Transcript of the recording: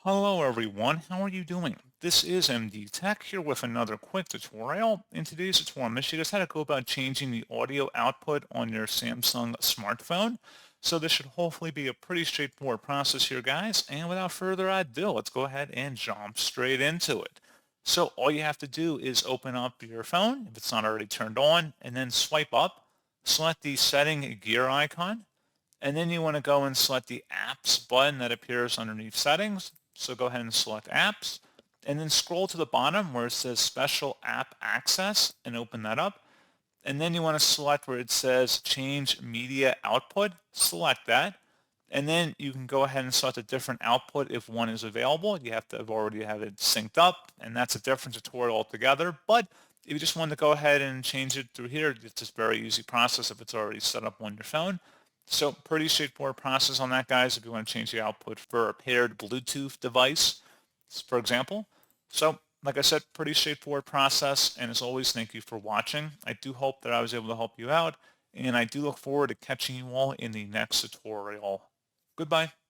Hello everyone, how are you doing? This is MD Tech here with another quick tutorial. In today's tutorial, I'm going to show you guys how to go about changing the audio output on your Samsung smartphone. So this should hopefully be a pretty straightforward process here, guys. And without further ado, let's go ahead and jump straight into it. So all you have to do is open up your phone, if it's not already turned on, and then swipe up, select the setting gear icon, and then you want to go and select the apps button that appears underneath settings. So go ahead and select apps and then scroll to the bottom where it says special app access and open that up. And then you want to select where it says change media output. Select that. And then you can go ahead and select a different output if one is available. You have to have already have it synced up, and that's a different tutorial altogether. But if you just want to go ahead and change it through here, it's just a very easy process if it's already set up on your phone. So pretty straightforward process on that, guys, if you want to change the output for a paired Bluetooth device, for example. So like I said, pretty straightforward process. And as always, thank you for watching. I do hope that I was able to help you out. And I do look forward to catching you all in the next tutorial. Goodbye.